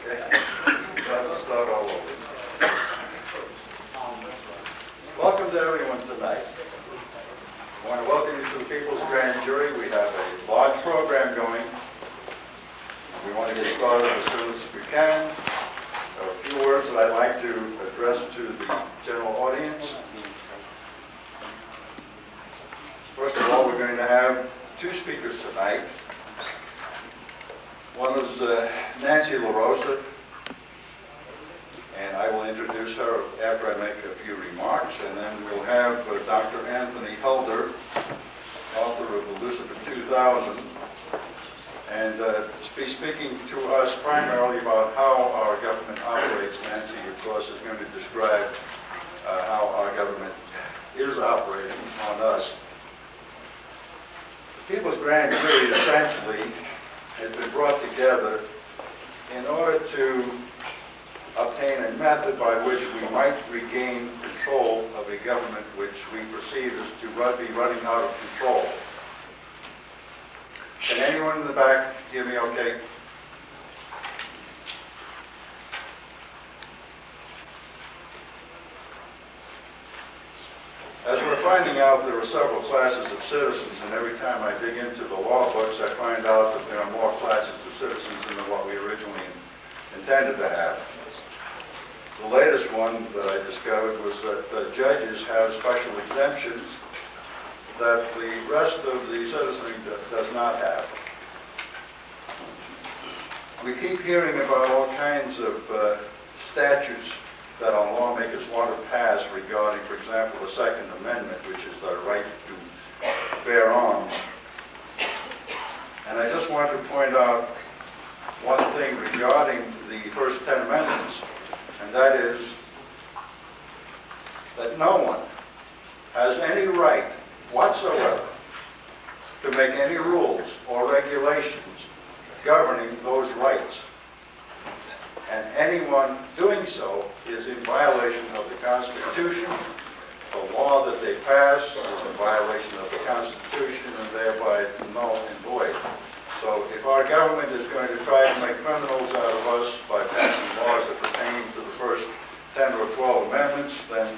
Okay. Let's start all over. Welcome to everyone tonight. I want to welcome you to the People's Grand Jury. We have a large program going. We want to get started as soon as we can. A few words that I'd like to address to the general audience. First of all, we're going to have two speakers tonight. One is Nancy La Rosa, and I will introduce her after I make a few remarks, and then we'll have Dr. Anthony Hilder, author of the Lucifer 2000, and be speaking to us primarily about how our government operates. Nancy, of course, is going to describe how our government is operating on us. The People's Grand Jury essentially has been brought together in order to obtain a method by which we might regain control of a government which we perceive as to be running out of control. Can anyone in the back hear me okay? As we're finding out, there are several classes of citizens, and every time I dig into the law books, I find out that there are more classes of citizens than what we originally intended to have. The latest one that I discovered was that the judges have special exemptions that the rest of the citizenry does not have. We keep hearing about all kinds of statutes that our lawmakers want to pass regarding, for example, the Second Amendment, which is the right to bear arms. And I just want to point out one thing regarding the first 10 amendments, and that is that no one has any right whatsoever to make any rules or regulations governing those rights. And anyone doing so is in violation of the Constitution. The law that they pass is in violation of the Constitution and thereby null and void. So if our government is going to try to make criminals out of us by passing laws that pertain to the first 10 or 12 amendments, then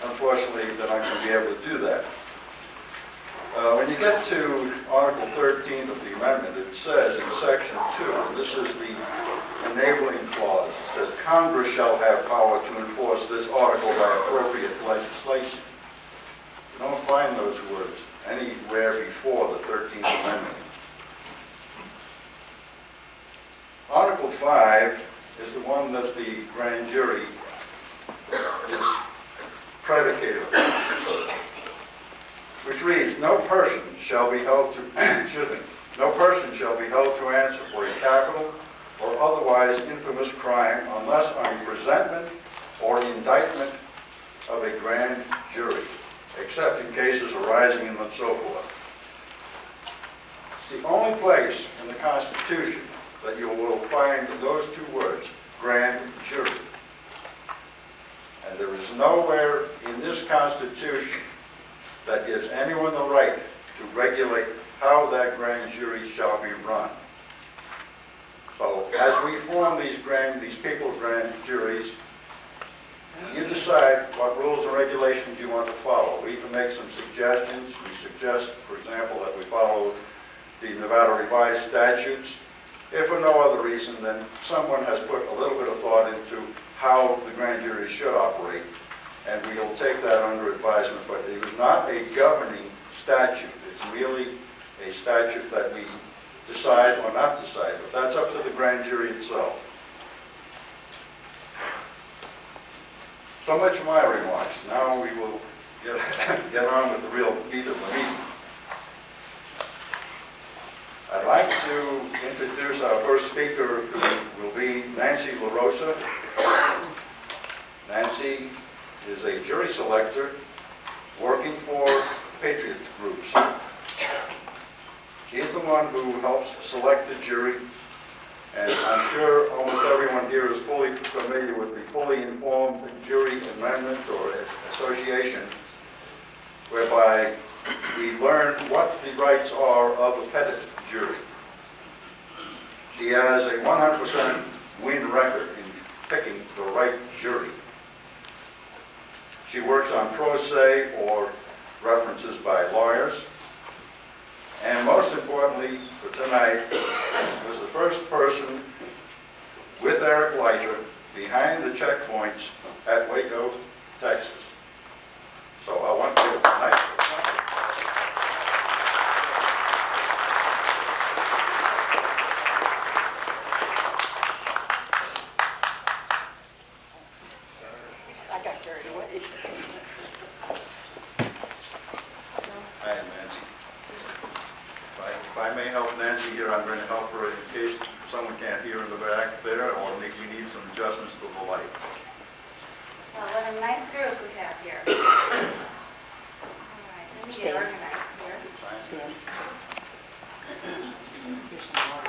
unfortunately they're not going to be able to do that. When you get to Article 13 of the amendment, it says in Section 2, and this is the enabling clause, it says, Congress shall have power to enforce this article by appropriate legislation. You don't find those words anywhere before the 13th Amendment. Article 5 is the one that the grand jury is predicated on, which reads, no person shall be held to, no person shall be held to answer for a capital or otherwise infamous crime unless on presentment or indictment of a grand jury, except in cases arising in and so forth. It's the only place in the Constitution that you will find those two words, grand jury. And there is nowhere in this Constitution that gives anyone the right to regulate how that grand jury shall be run. So as we form these people's grand juries, you decide what rules and regulations you want to follow. We can make some suggestions. We suggest, for example, that we follow the Nevada revised statutes. If for no other reason, then someone has put a little bit of thought into how the grand jury should operate, and we will take that under advisement. But it is not a governing statute. It's merely a statute that we decide or not decide, but that's up to the grand jury itself. So much for my remarks. Now we will get on with the real meat of the meeting. I'd like to introduce our first speaker, who will be Nancy La Rosa. Nancy is a jury selector working for patriot groups. She's the one who helps select the jury, and I'm sure almost everyone here is fully familiar with the fully informed jury amendment or association, whereby we learn what the rights are of a petit jury. She has a 100% win record in picking the right jury. She works on pro se or references by lawyers. And most importantly for tonight, was the first person with Eric Leiter behind the checkpoints at WACO, Texas. So I want to give a nice I got carried away. Hi, Nancy. If I may help Nancy here, I'm going to help her in case someone can't hear in the back there, or maybe we need some adjustments to the light. Well, what a nice group we have here. All right, let me get organized here. Sam. Here's some more.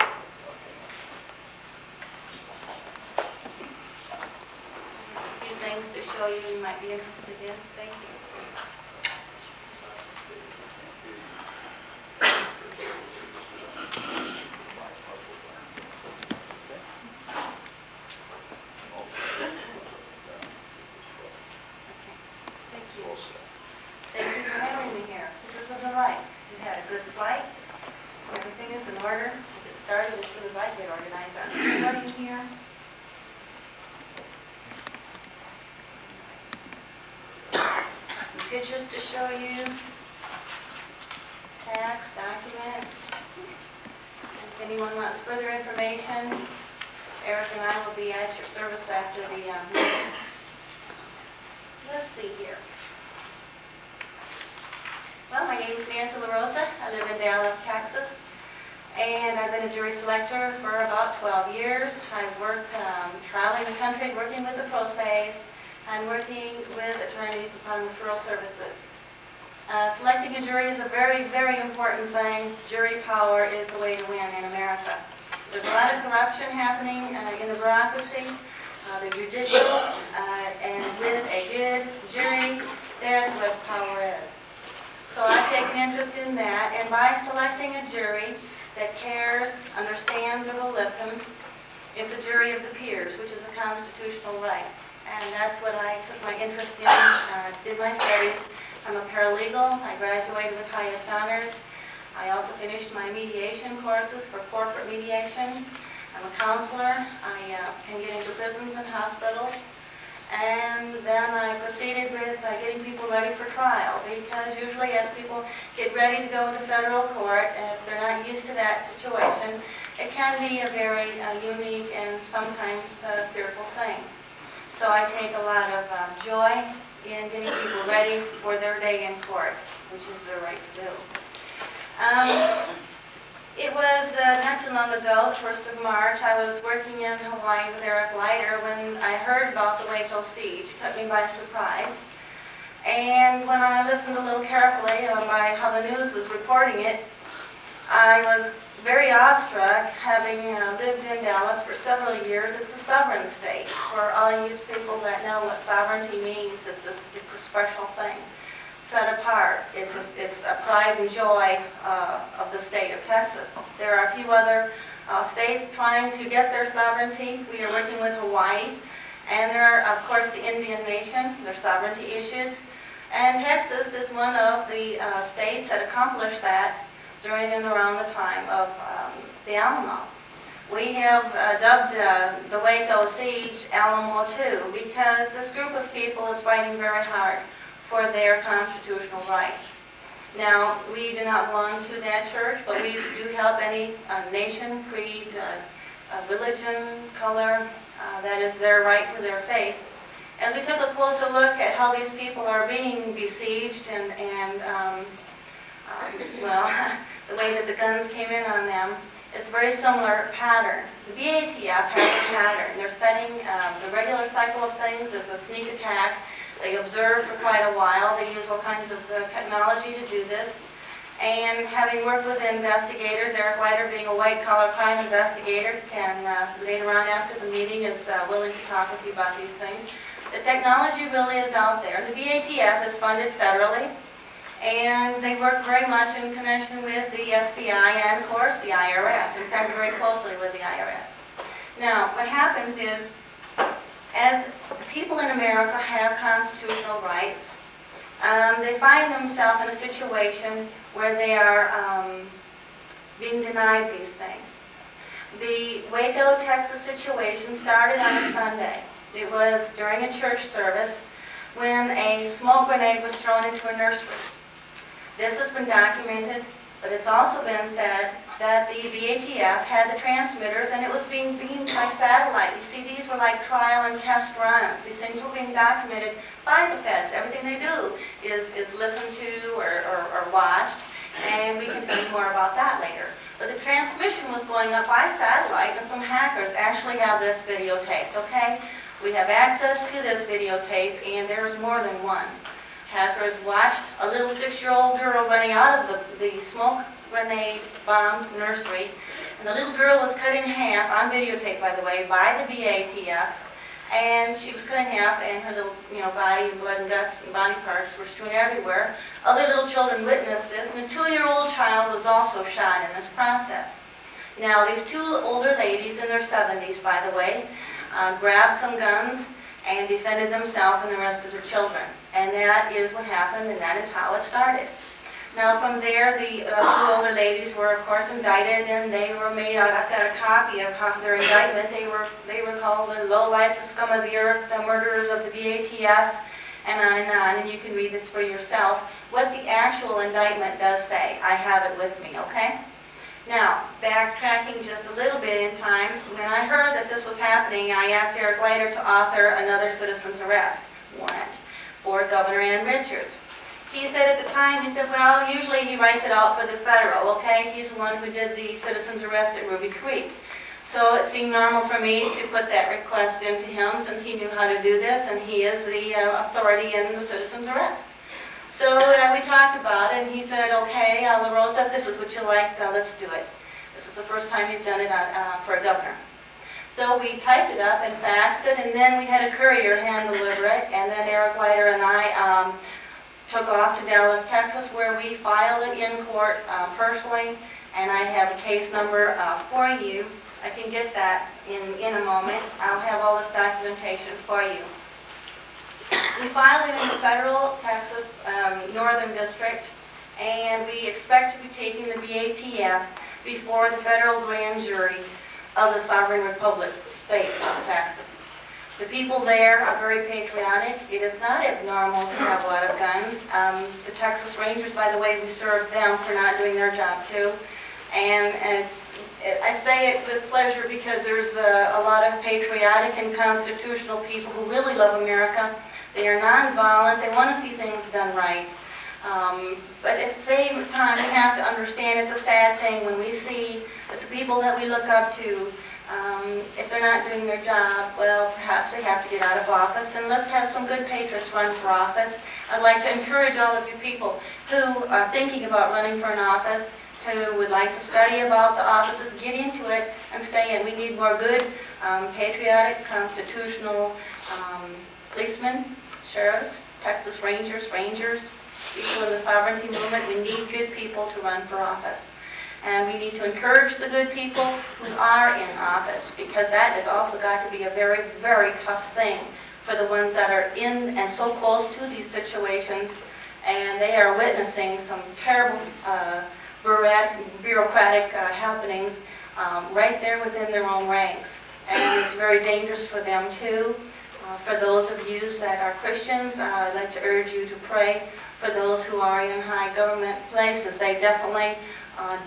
A few things to show you might be interested in. Thank you. Thank you for having me here. This was all right. We had a good flight. Everything is in order. We'll get started as soon as I get organized. I'm starting here. Some pictures to show you. Tax, documents. If anyone wants further information, Eric and I will be at your service after the meeting. Let's see here. Well, my name is Nancy La Rosa. I live in Dallas, Texas, and I've been a jury selector for about 12 years. I've worked traveling the country, working with the pro ses, and working with attorneys upon referral services. Selecting a jury is a very, very important thing. Jury power is the way to win in America. There's a lot of corruption happening in the bureaucracy, the judicial, and with a good jury, there's what power is. So I've taken interest in that, and by selecting a jury that cares, understands, or will listen, it's a jury of the peers, which is a constitutional right. And that's what I took my interest in, did my studies. I'm a paralegal. I graduated with highest honors. I also finished my mediation courses for corporate mediation. I'm a counselor. I can get into prisons and hospitals. And then I proceeded with getting people ready for trial, because usually as people get ready to go to federal court, and if they're not used to that situation, it can be a very unique and sometimes fearful thing. So I take a lot of joy in getting people ready for their day in court, which is their right to do. It was not too long ago, the 1st of March, I was working in Hawaii with Eric Leiter when I heard about the WACO siege. It took me by surprise. And when I listened a little carefully by how the news was reporting it, I was very awestruck, having lived in Dallas for several years. It's a sovereign state. For all you people that know what sovereignty means, it's a special thing. Set apart. It's a pride and joy of the state of Texas. There are a few other states trying to get their sovereignty. We are working with Hawaii. And there are, of course, the Indian nation, their sovereignty issues. And Texas is one of the states that accomplished that during and around the time of the Alamo. We have dubbed the WACO siege Alamo II, because this group of people is fighting very hard for their constitutional rights. Now, we do not belong to that church, but we do help any nation, creed, religion, color, that is their right to their faith. As we took a closer look at how these people are being besieged and well, the way that the guns came in on them, it's a very similar pattern. The BATF has a pattern. They're setting the regular cycle of things as a sneak attack. They observe for quite a while. They use all kinds of technology to do this. And having worked with investigators, Eric Leiter being a white-collar crime investigator, can later on after the meeting is willing to talk with you about these things. The technology really is out there. The BATF is funded federally, and they work very much in connection with the FBI and, of course, the IRS, in fact, very closely with the IRS. Now, what happens is, as people in America have constitutional rights, they find themselves in a situation where they are being denied these things. The WACO, Texas situation started on a Sunday. It was during a church service when a smoke grenade was thrown into a nursery. This has been documented, but it's also been said that the VATF had the transmitters and it was being beamed by satellite. You see, these were like trial and test runs. These things were being documented by the feds. Everything they do is listened to or watched, and we can tell you more about that later. But the transmission was going up by satellite, and some hackers actually have this videotaped, okay? We have access to this videotape, and there is more than one. Hackers watched a little 6-year-old girl running out of the smoke grenade bombed nursery, and the little girl was cut in half, on videotape by the way, by the VATF, and she was cut in half, and her little, body, blood and guts and body parts were strewn everywhere. Other little children witnessed this, and a 2-year-old child was also shot in this process. Now, these two older ladies in their 70s, by the way, grabbed some guns and defended themselves and the rest of the children. And that is what happened, and that is how it started. Now, from there, the two older ladies were, of course, indicted, and they were made out. I've got a copy of their indictment. They were called the lowlife, the scum of the earth, the murderers of the VATF, and on, and you can read this for yourself. What the actual indictment does say, I have it with me, okay? Now, backtracking just a little bit in time, when I heard that this was happening, I asked Eric Leiter to author another citizen's arrest warrant for Governor Ann Richards. He said at the time, he said, well, usually he writes it out for the federal, okay? He's the one who did the citizen's arrest at Ruby Creek. So it seemed normal for me to put that request into him since he knew how to do this, and he is the authority in the citizen's arrest. So we talked about it, and he said, okay, La Rosa, if this is what you like, let's do it. This is the first time he's done it for a governor. So we typed it up and faxed it, and then we had a courier hand deliver it, and then Eric Leiter and I took off to Dallas, Texas, where we filed it in court personally, and I have a case number for you. I can get that in a moment. I'll have all this documentation for you. We filed it in the federal Texas Northern District, and we expect to be taking the VATF before the federal grand jury of the Sovereign Republic state of Texas. The people there are very patriotic. It is not abnormal to have a lot of guns. The Texas Rangers, by the way, we serve them for not doing their job too. And I say it with pleasure because there's a lot of patriotic and constitutional people who really love America. They are nonviolent. They want to see things done right. But at the same time, we have to understand it's a sad thing when we see that the people that we look up to, if they're not doing their job, well, perhaps they have to get out of office, and let's have some good patriots run for office. I'd like to encourage all of you people who are thinking about running for an office, who would like to study about the offices, get into it and stay in. We need more good, patriotic, constitutional policemen, sheriffs, Texas Rangers, people in the sovereignty movement. We need good people to run for office. And we need to encourage the good people who are in office, because that has also got to be a very, very tough thing for the ones that are in and so close to these situations, and they are witnessing some terrible bureaucratic happenings right there within their own ranks. And it's very dangerous for them too. For those of you that are Christians, I'd like to urge you to pray for those who are in high government places. They definitely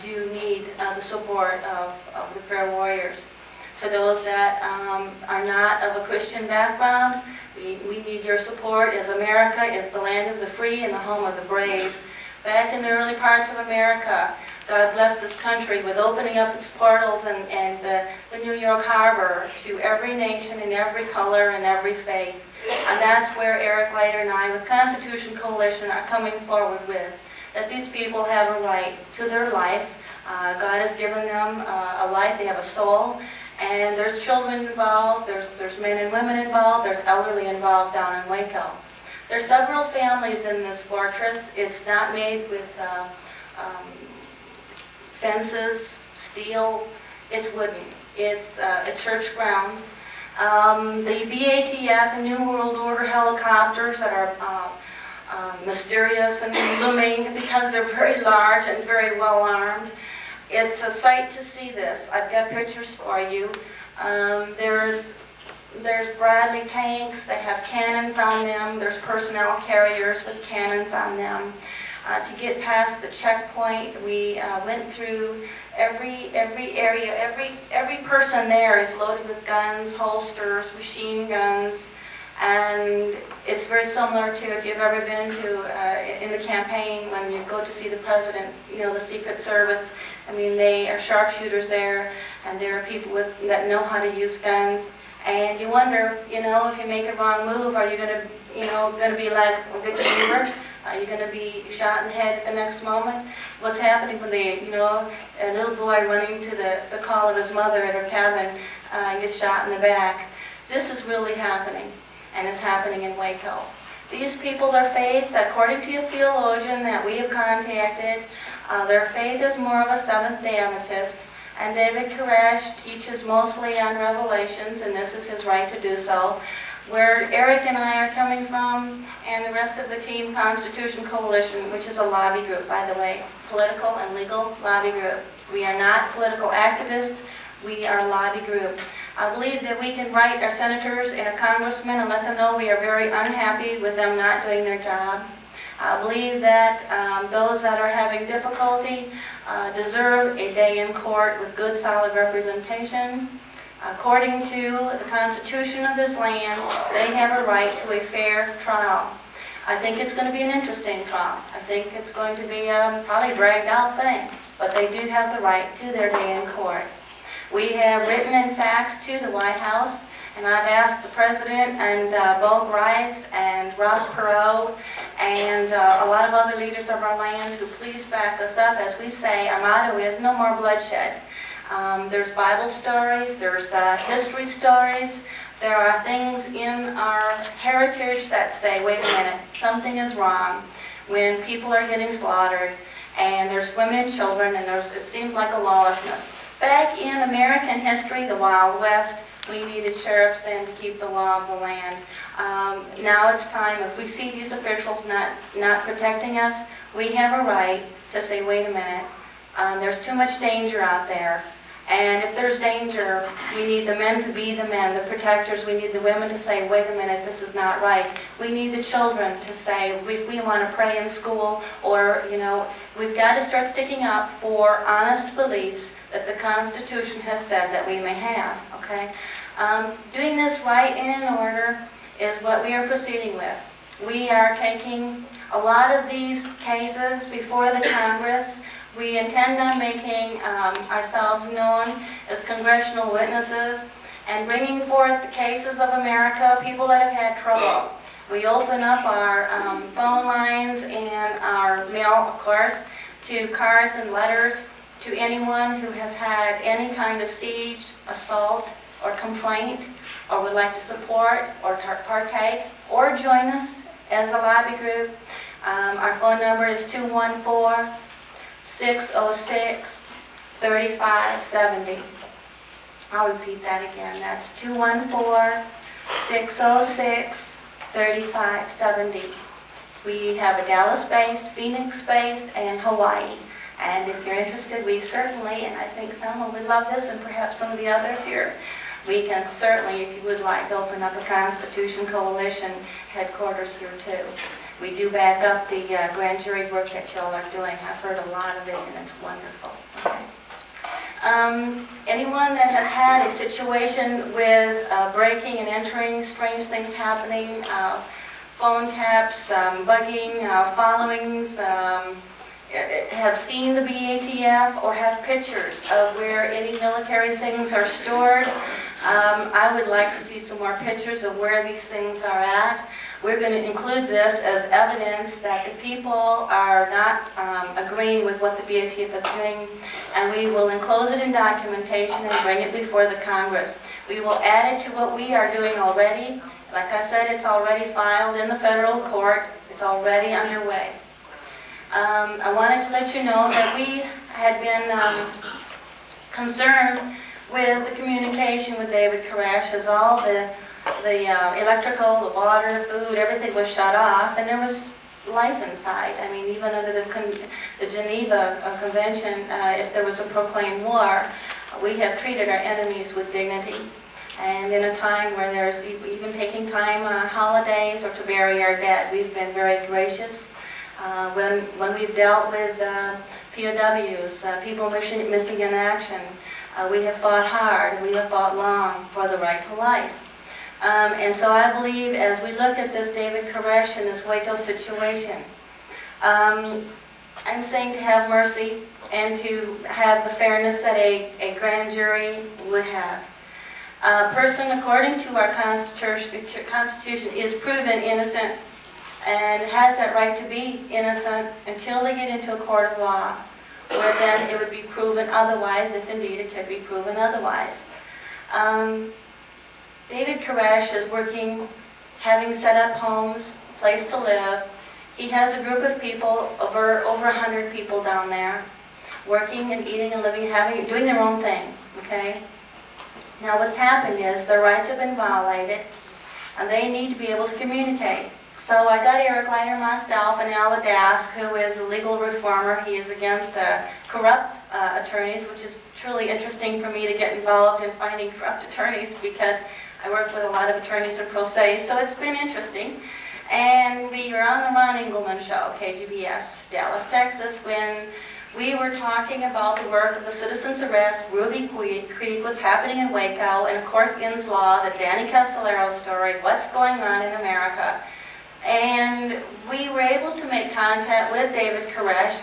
do need the support of the prayer warriors. For those that are not of a Christian background, we need your support, as America is the land of the free and the home of the brave. Back in the early parts of America, God blessed this country with opening up its portals and the New York Harbor to every nation and every color and every faith. And that's where Eric Leiter and I with Constitution Coalition are coming forward with, that these people have a right to their life. God has given them a life, they have a soul, and there's children involved, there's men and women involved, there's elderly involved down in Waco. There's several families in this fortress. It's not made with fences, steel, it's wooden. It's a church ground. The BATF, the New World Order helicopters that are mysterious and looming because they're very large and very well armed. It's a sight to see this. I've got pictures for you. There's Bradley tanks that have cannons on them. There's personnel carriers with cannons on them. To get past the checkpoint, we went through every area. Every person there is loaded with guns, holsters, machine guns, and it's very similar to if you've ever been to in the campaign when you go to see the president, you know, the Secret Service. I mean, they are sharpshooters there, and there are people that know how to use guns. And you wonder, you know, if you make a wrong move, are you going to be like Victor Hubert? Are you going to be shot in the head at the next moment? What's happening when a little boy running to the call of his mother at her cabin gets shot in the back? This is really happening, and it's happening in Waco. These people, their faith, according to a theologian that we have contacted, their faith is more of a Seventh-day Adventist. And David Koresh teaches mostly on Revelations, and this is his right to do so. Where Eric and I are coming from, and the rest of the team, Constitution Coalition, which is a lobby group, by the way, political and legal lobby group. We are not political activists, we are a lobby group. I believe that we can write our senators and our congressmen and let them know we are very unhappy with them not doing their job. I believe that those that are having difficulty deserve a day in court with good, solid representation. According to the Constitution of this land, they have a right to a fair trial. I think it's going to be an interesting trial. I think it's going to be probably a dragged out thing, but they do have the right to their day in court. We have written and faxed to the White House, and I've asked the President and Bo Gritz and Ross Perot and a lot of other leaders of our land to please back us up. As we say, our motto is no more bloodshed. There's Bible stories, there's history stories, there are things in our heritage that say, wait a minute, something is wrong when people are getting slaughtered, and there's women and children, and it seems like a lawlessness. Back in American history, the Wild West, we needed sheriffs then to keep the law of the land. Now it's time, if we see these officials not protecting us, we have a right to say, wait a minute, there's too much danger out there. And if there's danger, we need the men to be the men, the protectors. We need the women to say, wait a minute, this is not right. We need the children to say, we want to pray in school, or, you know, we've got to start sticking up for honest beliefs that the Constitution has said that we may have, okay? Doing this right and in order is what we are proceeding with. We are taking a lot of these cases before the Congress. We intend on making ourselves known as congressional witnesses and bringing forth the cases of America, people that have had trouble. We open up our phone lines and our mail, of course, to cards and letters to anyone who has had any kind of siege, assault, or complaint, or would like to support or partake or join us as a lobby group. Our phone number is 214-606-3570. I'll repeat that again. That's 214-606-3570. We have a Dallas-based, Phoenix-based, and Hawaii. And if you're interested, we certainly, and I think Thelma would love this, and perhaps some of the others here, we can certainly, if you would like, open up a Constitution Coalition headquarters here too. We do back up the grand jury work that y'all are doing. I've heard a lot of it, and it's wonderful. Okay. Anyone that has had a situation with breaking and entering, strange things happening, phone taps, bugging, followings, have seen the BATF or have pictures of where any military things are stored, I would like to see some more pictures of where these things are at. We're going to include this as evidence that the people are not agreeing with what the BATF is doing, and we will enclose it in documentation and bring it before the Congress. We will add it to what we are doing already. Like I said, it's already filed in the federal court. It's already underway. I wanted to let you know that we had been concerned with the communication with David Koresh, as all the electrical, the water, food, everything was shut off, and there was life inside. I mean, even under the Geneva Convention, if there was a proclaimed war, we have treated our enemies with dignity. And in a time where there's even taking time on holidays or to bury our dead, we've been very gracious. When we've dealt with POWs, people missing in action, we have fought hard, we have fought long for the right to life. And so I believe as we look at this David Koresh and this WACO situation, I'm saying to have mercy and to have the fairness that a grand jury would have. A person, according to our Constitution, is proven innocent and has that right to be innocent until they get into a court of law, where then it would be proven otherwise, if indeed it could be proven otherwise. David Koresh is working, having set up homes, a place to live. He has a group of people, over 100 people down there, working and eating and living, doing their own thing, okay? Now what's happened is their rights have been violated, and they need to be able to communicate. So I got Eric Leiter, myself, and Al Adask, who is a legal reformer. He is against corrupt attorneys, which is truly interesting for me to get involved in finding corrupt attorneys, because I work with a lot of attorneys and pro se, so it's been interesting. And we were on the Ron Engelman show, KGBS, Dallas, Texas, when we were talking about the work of the citizen's arrest, Ruby Creek, what's happening in Waco, and of course In's Law, the Danny Castellero story, what's going on in America. And we were able to make contact with David Koresh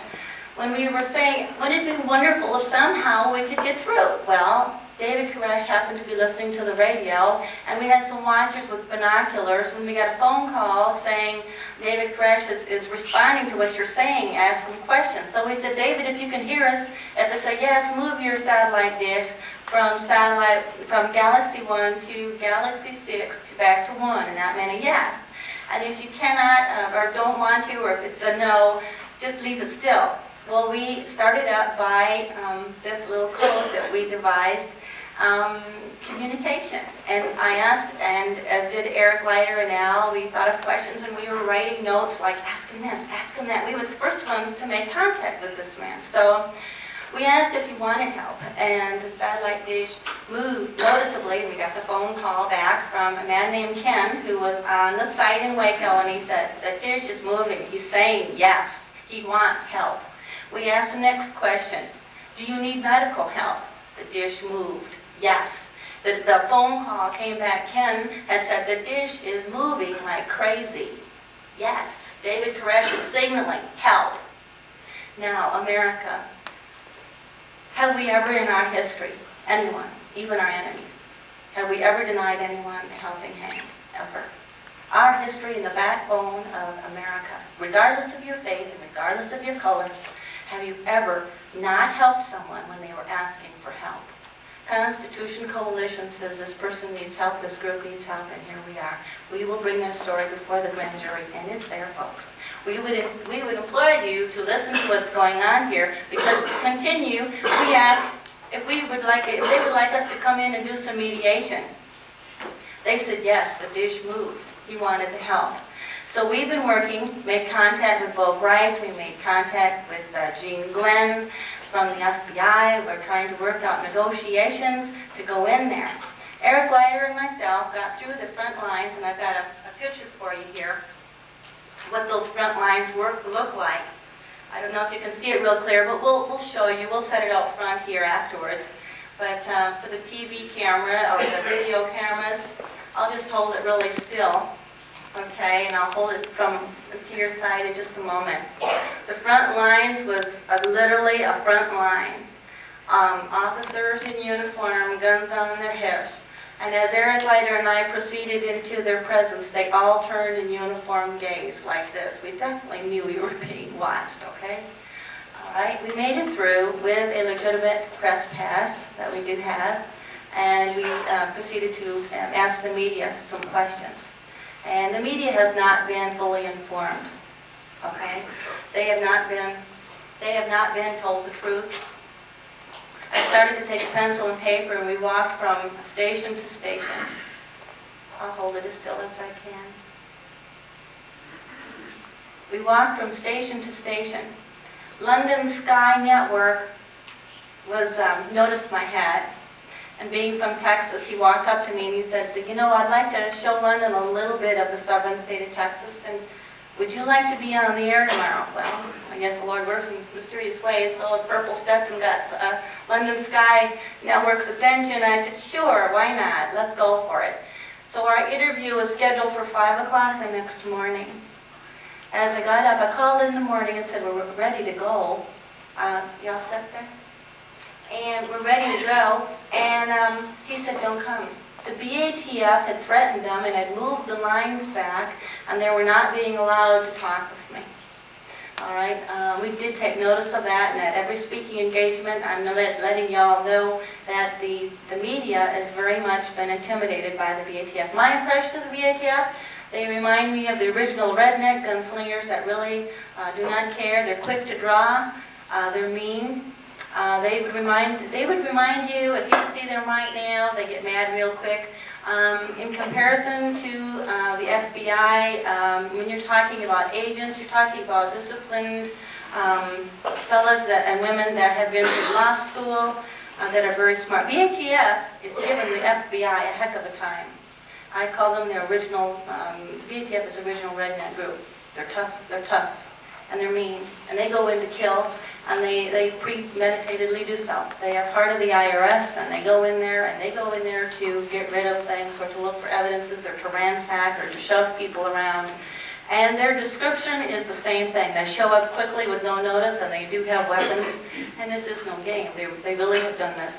when we were saying, wouldn't it be wonderful if somehow we could get through? Well, David Koresh happened to be listening to the radio, and we had some watchers with binoculars when we got a phone call saying David Koresh is responding to what you're saying, asking questions. So we said, David, if you can hear us, if it's a yes, move your satellite dish from Galaxy 1 to Galaxy 6 to back to 1, and that meant a yes. And if you cannot or don't want to, or if it's a no, just leave it still. Well, we started out by this little code that we devised, communication. And I asked, and as did Eric Leiter and Al, we thought of questions and we were writing notes like, ask him this, ask him that. We were the first ones to make contact with this man. So we asked if he wanted help, and the satellite dish moved noticeably, and we got the phone call back from a man named Ken, who was on the site in Waco, and he said, the dish is moving. He's saying yes, he wants help. We asked the next question, do you need medical help? The dish moved, yes. The phone call came back, Ken had said, the dish is moving like crazy. Yes, David Koresh is signaling help. Now, America, have we ever in our history, anyone, even our enemies, have we ever denied anyone a helping hand? Ever. Our history and the backbone of America, regardless of your faith and regardless of your color, have you ever not helped someone when they were asking for help? Constitution Coalition says this person needs help, this group needs help, and here we are. We will bring their story before the grand jury, and it's there, folks. We would implore you to listen to what's going on here, because to continue, we asked if they would like us to come in and do some mediation. They said yes, the dish moved. He wanted the help. So we've been working, made contact with Bo Gritz, we made contact with Gene Glenn from the FBI. We're trying to work out negotiations to go in there. Eric Leiter and myself got through the front lines, and I've got a picture for you here, what those front lines look like. I don't know if you can see it real clear, but we'll show you. We'll set it out front here afterwards. But for the TV camera or the video cameras, I'll just hold it really still. Okay, and I'll hold it to your side in just a moment. The front lines was literally a front line. Officers in uniform, guns on their hips. And as Eric Leiter and I proceeded into their presence, they all turned in uniform gaze like this. We definitely knew we were being watched, okay? All right, we made it through with a legitimate press pass that we did have, and we proceeded to ask the media some questions. And the media has not been fully informed, okay? They have not been told the truth. I started to take a pencil and paper, and we walked from station to station. I'll hold it as still as I can. We walked from station to station. London Sky Network was noticed my hat, and being from Texas, he walked up to me and he said, you know, I'd like to show London a little bit of the southern state of Texas, and would you like to be on the air tomorrow? Well, I guess the Lord works in mysterious ways, so a purple Stetson got London Sky Network's attention. I said, sure, why not? Let's go for it. So our interview was scheduled for 5 o'clock the next morning. As I got up, I called in the morning and said, we're ready to go. Y'all sit there? And we're ready to go. And he said, don't come. The BATF had threatened them and had moved the lines back, and they were not being allowed to talk with me. All right, we did take notice of that, and at every speaking engagement, I'm letting y'all know that the media has very much been intimidated by the BATF. My impression of the BATF, they remind me of the original redneck gunslingers that really do not care. They're quick to draw. They're mean. They would remind you, if you can see them right now, they get mad real quick. In comparison to the FBI, when you're talking about agents, you're talking about disciplined fellas and women that have been through law school, that are very smart. BATF is giving the FBI a heck of a time. I call them the original, BATF is the original redneck group. They're tough, and they're mean, and they go in to kill, and they premeditatedly do so. They are part of the IRS, and they go in there to get rid of things, or to look for evidences, or to ransack, or to shove people around. And their description is the same thing. They show up quickly with no notice, and they do have weapons, and this is no game. They really have done this.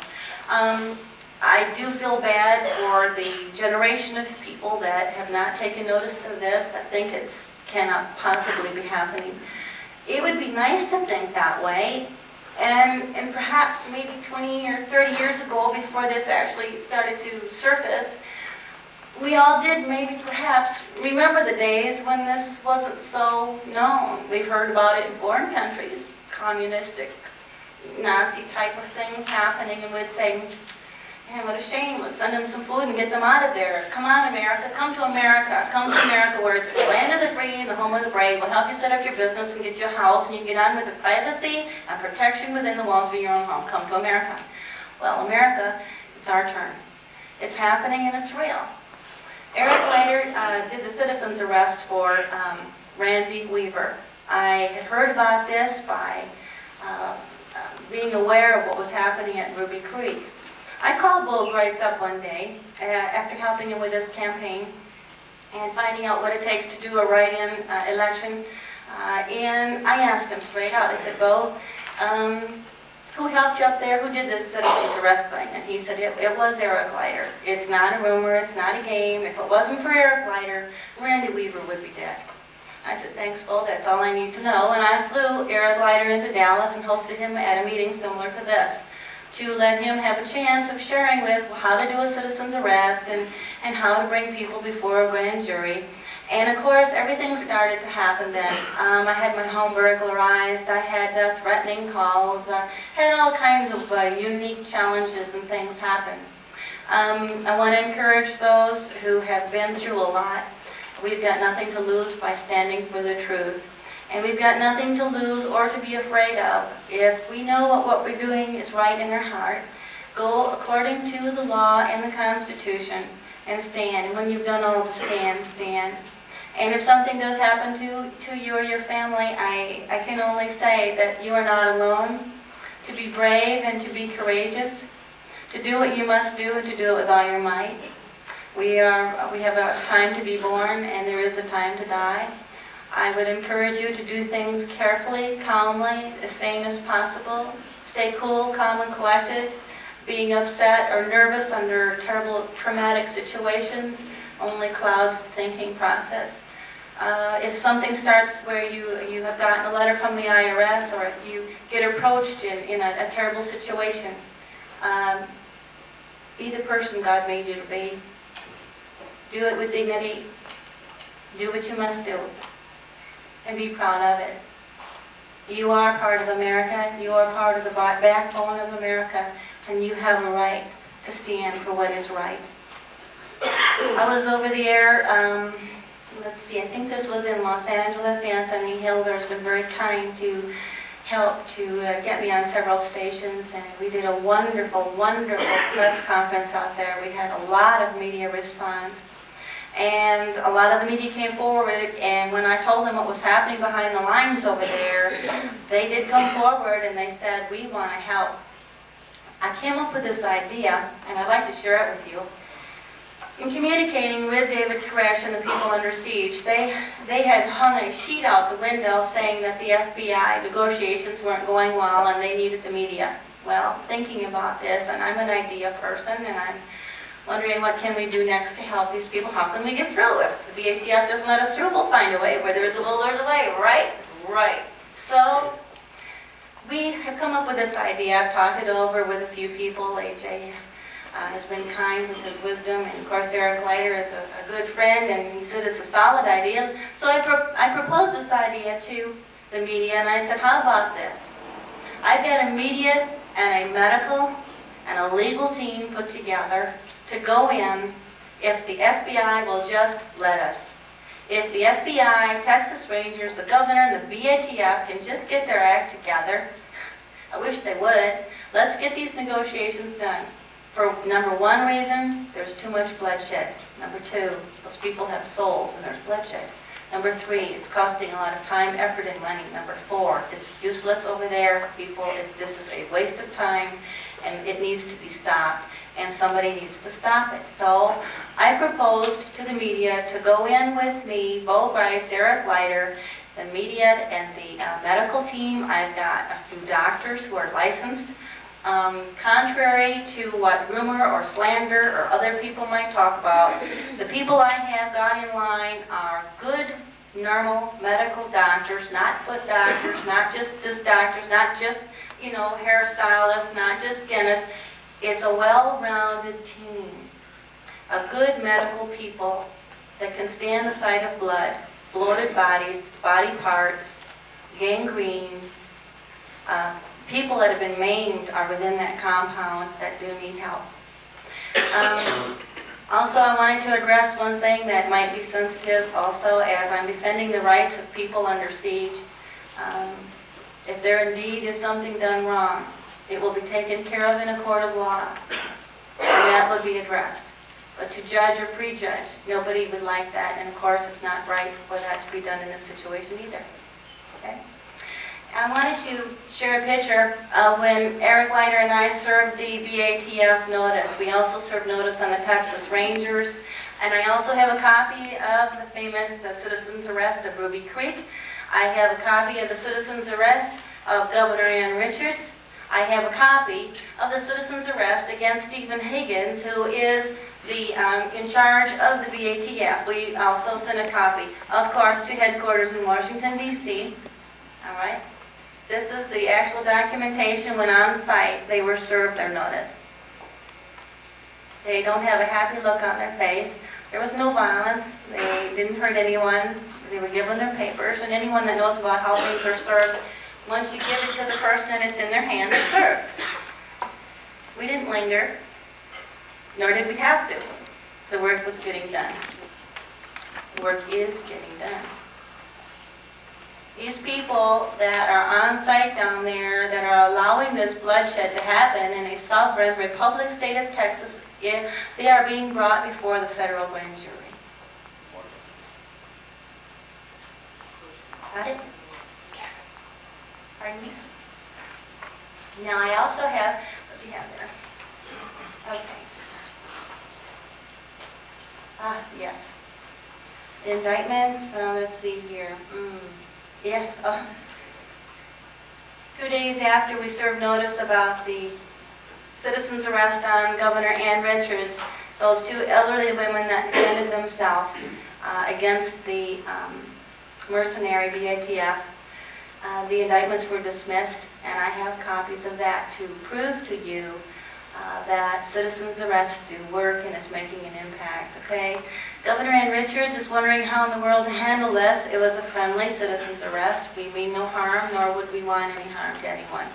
I do feel bad for the generation of people that have not taken notice of this. I think it cannot possibly be happening. It would be nice to think that way, and perhaps maybe 20 or 30 years ago, before this actually started to surface, we all did maybe perhaps remember the days when this wasn't so known. We've heard about it in foreign countries, communistic, Nazi type of things happening, and we'd say, man, what a shame, let's send them some food and get them out of there. Come on, America, come to America. Come to America, where it's the land of the free and the home of the brave. We'll help you set up your business and get you a house, and you can get on with the privacy and protection within the walls of your own home. Come to America. Well, America, it's our turn. It's happening, and it's real. Eric later did the citizen's arrest for Randy Weaver. I had heard about this by being aware of what was happening at Ruby Creek. I called Bo Gritz up one day after helping him with this campaign and finding out what it takes to do a write-in election. And I asked him straight out, I said, Bo, who helped you up there? Who did this citizen's arrest thing? And he said, it was Eric Leiter. It's not a rumor, it's not a game. If it wasn't for Eric Leiter, Randy Weaver would be dead. I said, thanks, Bo, that's all I need to know. And I flew Eric Leiter into Dallas and hosted him at a meeting similar to this, to let him have a chance of sharing with how to do a citizen's arrest and how to bring people before a grand jury. And of course, everything started to happen then. I had my home burglarized, I had threatening calls, had all kinds of unique challenges and things happen. I want to encourage those who have been through a lot. We've got nothing to lose by standing for the truth. And we've got nothing to lose or to be afraid of. If we know what we're doing is right in our heart, go according to the law and the Constitution and stand. And when you've done all to stand, stand. And if something does happen to you or your family, I can only say that you are not alone. To be brave and to be courageous, to do what you must do and to do it with all your might. We have a time to be born, and there is a time to die. I would encourage you to do things carefully, calmly, as sane as possible. Stay cool, calm, and collected. Being upset or nervous under terrible, traumatic situations only clouds the thinking process. If something starts where you have gotten a letter from the IRS, or if you get approached in a terrible situation, be the person God made you to be. Do it with dignity. Do what you must do. And be proud of it. You are part of America. You are part of the backbone of America, and you have a right to stand for what is right. I was over there, let's see, I think this was in Los Angeles. Anthony Hilder has been very kind to help to get me on several stations, and we did a wonderful, wonderful press conference out there. We had a lot of media response, and a lot of the media came forward, and when I told them what was happening behind the lines over there, they did come forward and they said, we want to help. I came up with this idea, and I'd like to share it with you. In communicating with David Koresh and the people under siege, they had hung a sheet out the window saying that the FBI negotiations weren't going well and they needed the media. Well, thinking about this, and I'm an idea person, and I'm wondering what can we do next to help these people. How can we get through? If the BATF doesn't let us through, we'll find a way. Where there's a will, there's a way, right? Right. So we have come up with this idea. I've talked it over with a few people. AJ has been kind with his wisdom, and of course Eric Leiter is a good friend, and he said it's a solid idea. So I proposed this idea to the media, and I said, how about this? I've got a media and a medical and a legal team put together to go in if the FBI will just let us. If the FBI, Texas Rangers, the governor, and the BATF can just get their act together, I wish they would, let's get these negotiations done. For number one reason, there's too much bloodshed. Number two, those people have souls and there's bloodshed. Number three, it's costing a lot of time, effort, and money. Number four, it's useless over there. People, this is a waste of time, and it needs to be stopped, and somebody needs to stop it. So I proposed to the media to go in with me, Bo Gritz, Eric Leiter, the media and the medical team. I've got a few doctors who are licensed. Contrary to what rumor or slander or other people might talk about, the people I have got in line are good, normal medical doctors, not foot doctors, not just disc doctors, not just, hairstylists, not just dentists. It's a well-rounded team of good medical people that can stand the sight of blood, bloated bodies, body parts, gangrenes. People that have been maimed are within that compound that do need help. Also, I wanted to address one thing that might be sensitive also as I'm defending the rights of people under siege. If there indeed is something done wrong, it will be taken care of in a court of law, and that will be addressed. But to judge or prejudge, nobody would like that, and of course it's not right for that to be done in this situation either. Okay? I wanted to share a picture of when Eric Leiter and I served the BATF notice. We also served notice on the Texas Rangers, and I also have a copy of the famous citizen's arrest of Ruby Creek. I have a copy of the citizen's arrest of Governor Ann Richards. I have a copy of the citizen's arrest against Stephen Higgins, who is in charge of the BATF. We also sent a copy, of course, to headquarters in Washington, D.C. All right? This is the actual documentation when on site they were served their notice. They don't have a happy look on their face. There was no violence. They didn't hurt anyone. They were given their papers, and anyone that knows about how things are served, once you give it to the person and it's in their hand, it's served. We didn't linger, nor did we have to. The work was getting done. The work is getting done. These people that are on site down there that are allowing this bloodshed to happen in a sovereign republic state of Texas, they are being brought before the federal grand jury. Got it? Pardon me? Now I also have, what do you have there? Okay. Yes. Indictments, let's see here. Yes, 2 days after we served notice about the citizen's arrest on Governor Ann Richards, those two elderly women that defended themselves against the mercenary BATF, the indictments were dismissed, and I have copies of that to prove to you that citizens' arrest do work and it's making an impact, okay? Governor Ann Richards is wondering how in the world to handle this. It was a friendly citizen's arrest. We mean no harm, nor would we want any harm to anyone.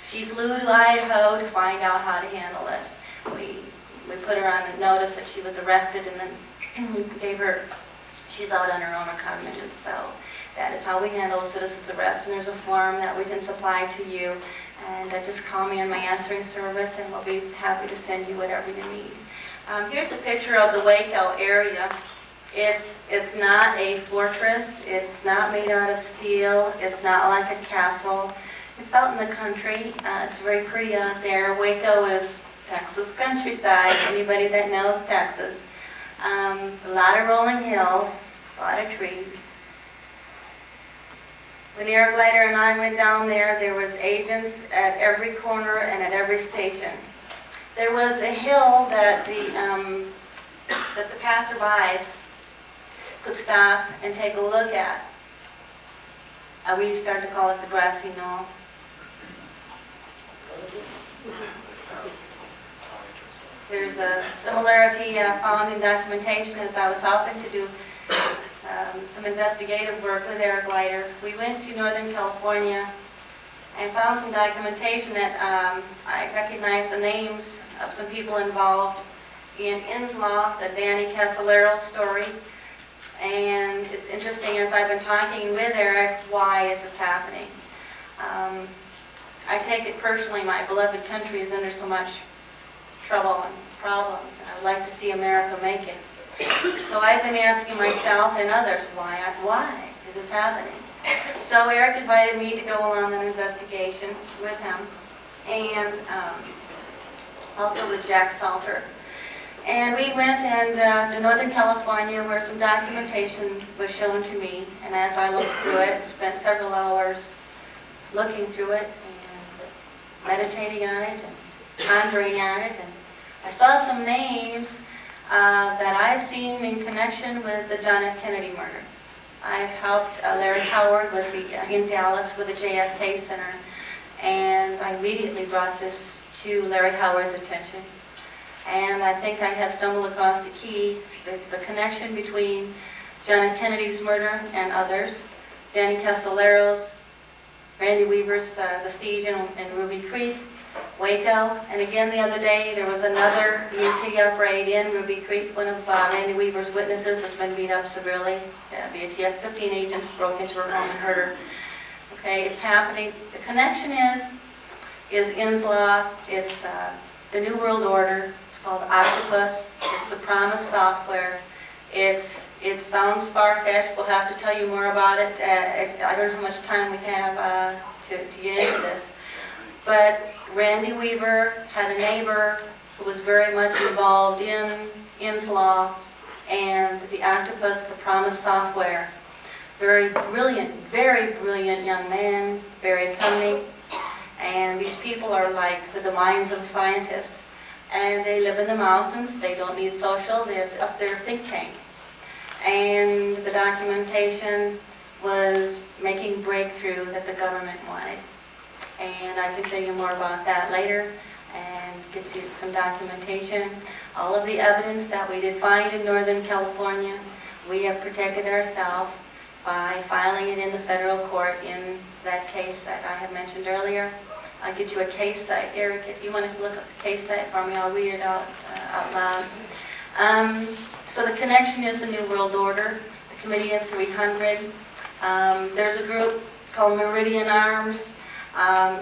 She flew to Idaho to find out how to handle this. We put her on notice that she was arrested, and then we gave her, she's out on her own recognizance. So that is how we handle a citizen's arrest, and there's a form that we can supply to you. And just call me on my answering service, and we'll be happy to send you whatever you need. Here's a picture of the WACO area. It's not a fortress. It's not made out of steel. It's not like a castle. It's out in the country. It's very pretty out there. WACO is Texas countryside. Anybody that knows Texas. A lot of rolling hills, a lot of trees. When the air glider and I went down there, there was agents at every corner and at every station. There was a hill that the passerbys could stop and take a look at. We start to call it the grassy knoll. There's a similarity found in documentation as I was helping to do some investigative work with air glider. We went to Northern California and found some documentation that I recognized the names of some people involved in Inslaw, the Danny Casolero story. And it's interesting, as I've been talking with Eric, why is this happening? I take it personally, my beloved country is under so much trouble and problems, and I'd like to see America make it. So I've been asking myself and others, why is this happening? So Eric invited me to go along an investigation with him, and also with Jack Salter. And we went to Northern California, where some documentation was shown to me, and as I looked through it, spent several hours looking through it and meditating on it and pondering on it, and I saw some names that I've seen in connection with the John F. Kennedy murder. I've helped Larry Howard in Dallas with the JFK Center, and I immediately brought this to Larry Howard's attention. And I think I have stumbled across the key, the connection between John F. Kennedy's murder and others, Danny Casolero's, Randy Weaver's, the siege in Ruby Creek, WACO, and again the other day there was another BATF raid in Ruby Creek. One of Randy Weaver's witnesses has been beat up severely. BATF 15 agents broke into her home and hurt her. Okay, it's happening. The connection is Inslaw. It's the New World Order. It's called Octopus. It's the Promise software. It sounds far-fetched. We'll have to tell you more about it. I don't know how much time we have to get into this. But Randy Weaver had a neighbor who was very much involved in Inslaw and the Octopus, the Promise software. Very brilliant young man, very cunning. And these people are like the minds of scientists. And they live in the mountains. They don't need social. They're up their think tank. And the documentation was making breakthrough that the government wanted. And I can tell you more about that later and get you some documentation. All of the evidence that we did find in Northern California, we have protected ourselves by filing it in the federal court in that case that I had mentioned earlier. I'll get you a case site. Eric, if you wanted to look up the case site for me, I'll read it out loud. So the connection is the New World Order, the Committee of 300. There's a group called Meridian Arms.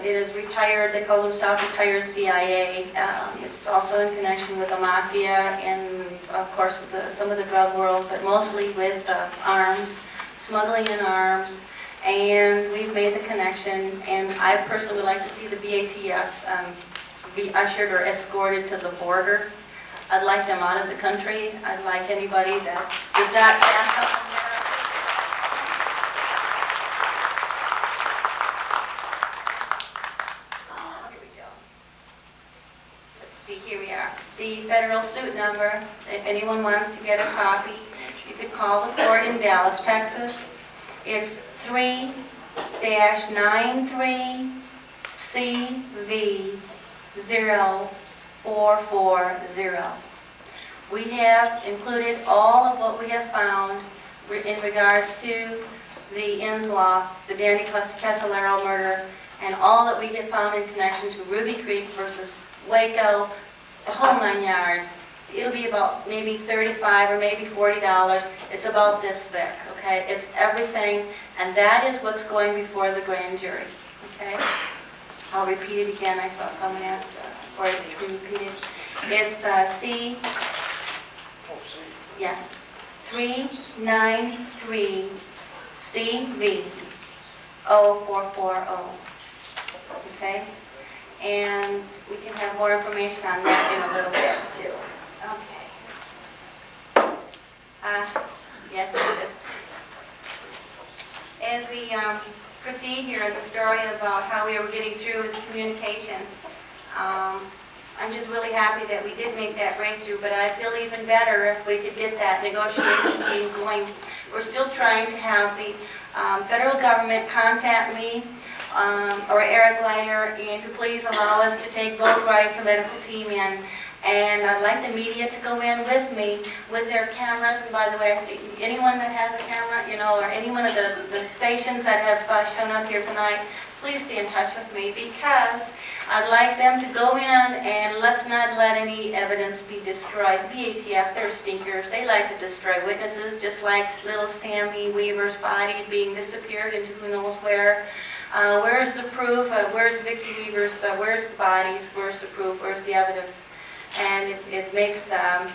It is retired, they call themselves retired CIA. It's also in connection with the mafia and, of course, with some of the drug world, but mostly with arms, smuggling in arms. And we've made the connection, and I personally would like to see the BATF be ushered or escorted to the border. I'd like them out of the country. I'd like anybody that does not pass up America. Here we go. Let's see, here we are. The federal suit number, if anyone wants to get a copy, you could call the court in Dallas, Texas. It's 3-93CV0440. We have included all of what we have found in regards to the Inslaw, the Danny Casolaro murder, and all that we have found in connection to Ruby Creek versus WACO, the whole 9 yards. It'll be about maybe $35 or maybe $40. It's about this thick, okay? It's everything, and that is what's going before the grand jury, okay? I'll repeat it again. I saw someone ask for it to be repeated. It's C. Yeah. 393 CV 0440. Okay? And we can have more information on that in a little bit, too. Okay. Yes, it is. As we proceed here in the story about how we were getting through with communications, I'm just really happy that we did make that breakthrough, but I feel even better if we could get that negotiation team going. We're still trying to have the federal government contact me or Eric Leiter and to please allow us to take Bo Gritz, a medical team, in. And I'd like the media to go in with me with their cameras. And by the way, I see anyone that has a camera, you know, or any one of the stations that have shown up here tonight, please stay in touch with me, because I'd like them to go in and let's not let any evidence be destroyed. BATF, they're stinkers. They like to destroy witnesses, just like little Sammy Weaver's body being disappeared into who knows where. Where's the proof? Where's Vicki Weaver's? Where's the bodies? Where's the proof? Where's the evidence? And it makes the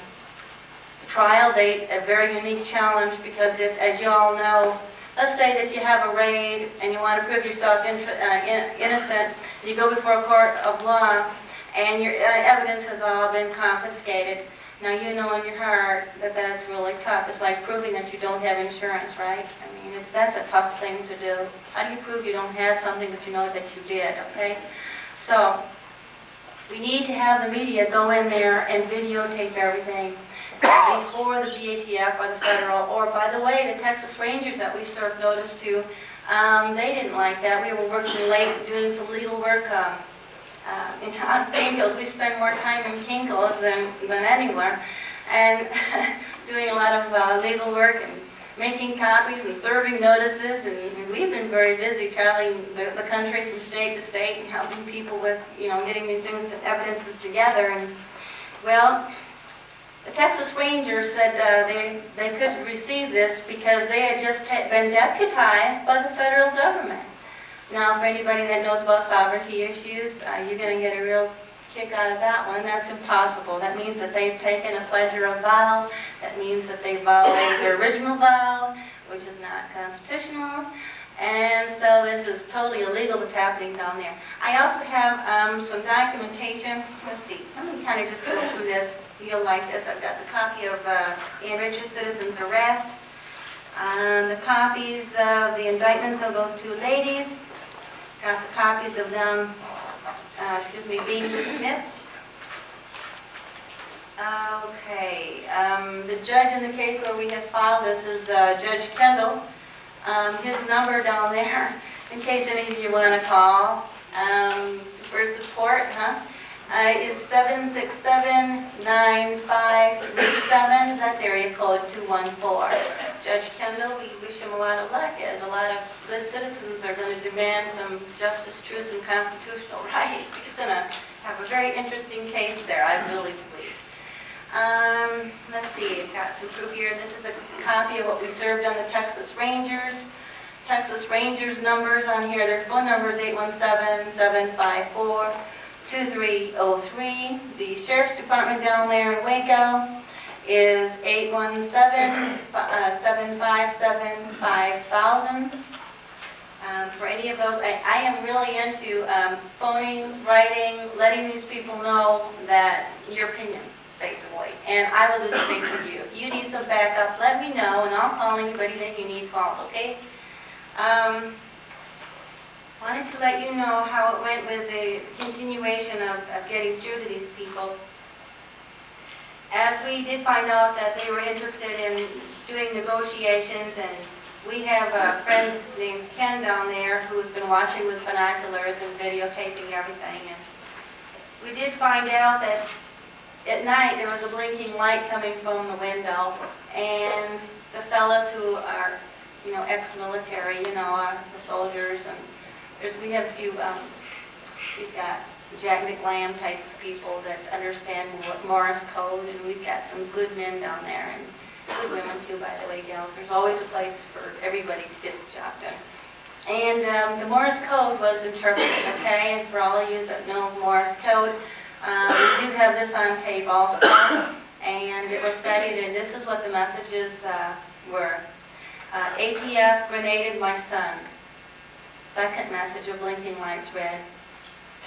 trial date a very unique challenge, because as you all know, let's say that you have a raid and you want to prove yourself innocent. You go before a court of law and your evidence has all been confiscated. Now you know in your heart that that's really tough. It's like proving that you don't have insurance, right? I mean, that's a tough thing to do. How do you prove you don't have something but you know that you did, okay? So we need to have the media go in there and videotape everything before the BATF or the federal, or by the way, the Texas Rangers that we served notice to, they didn't like that. We were working late doing some legal work in Kinko's. We spend more time in Kinko's than anywhere, and doing a lot of legal work and making copies and serving notices, and we've been very busy traveling the country from state to state and helping people with, you know, getting these things, evidences together. And well, the Texas Rangers said they couldn't receive this because they had just been deputized by the federal government. Now, for anybody that knows about sovereignty issues, you're going to get a real kick out of that one. That's impossible. That means that they've taken a pledge or a vow. That means that they violated their original vow, which is not constitutional. And so this is totally illegal what's happening down there. I also have some documentation. Let's see. Let me kind of just go through this. You'll like this. I've got the copy of Ann Richards' citizen's arrest, the copies of the indictments of those two ladies, got the copies of them, being dismissed. Okay, the judge in the case where we have filed this is Judge Kendall. His number down there, in case any of you want to call for support, is 767-9537. That's area code 214. Judge Kendall, we wish him a lot of luck, as a lot of good citizens are going to demand some justice, truth, and constitutional rights. He's going to have a very interesting case there, I really believe. Let's see, I've got some proof here. This is a copy of what we served on the Texas Rangers. Texas Rangers numbers on here. Their phone number is 817-754-2303. The Sheriff's Department down there in Waco is 817-757-5000. For any of those, I am really into phoning, writing, letting these people know that your opinion, basically. And I will do the same for you. If you need some backup, let me know, and I'll call anybody that you need called, okay? Wanted to let you know how it went with the continuation of getting through to these people. As we did find out that they were interested in doing negotiations, and we have a friend named Ken down there who's been watching with binoculars and videotaping everything, and we did find out that at night, there was a blinking light coming from the window, and the fellas who are, you know, ex-military, you know, the soldiers, and we have a few, we've got Jack McLam type of people that understand what Morse code, and we've got some good men down there, and good women too, by the way, gals. There's always a place for everybody to get the job done. And the Morse code was interpreted, okay? And for all of you that know Morse code, we do have this on tape also, and it was studied, and this is what the messages were. ATF grenaded my son. Second message of blinking lights read,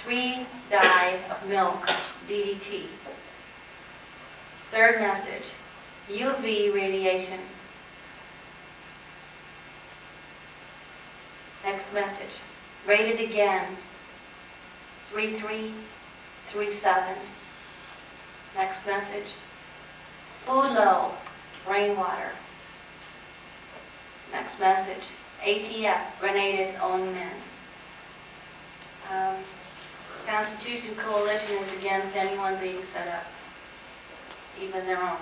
3 died of milk, DDT. Third message, UV radiation. Next message, rated again, 3337. Next message, food low, rainwater. Next message, ATF, grenaded own men. Constitution Coalition is against anyone being set up, even their own.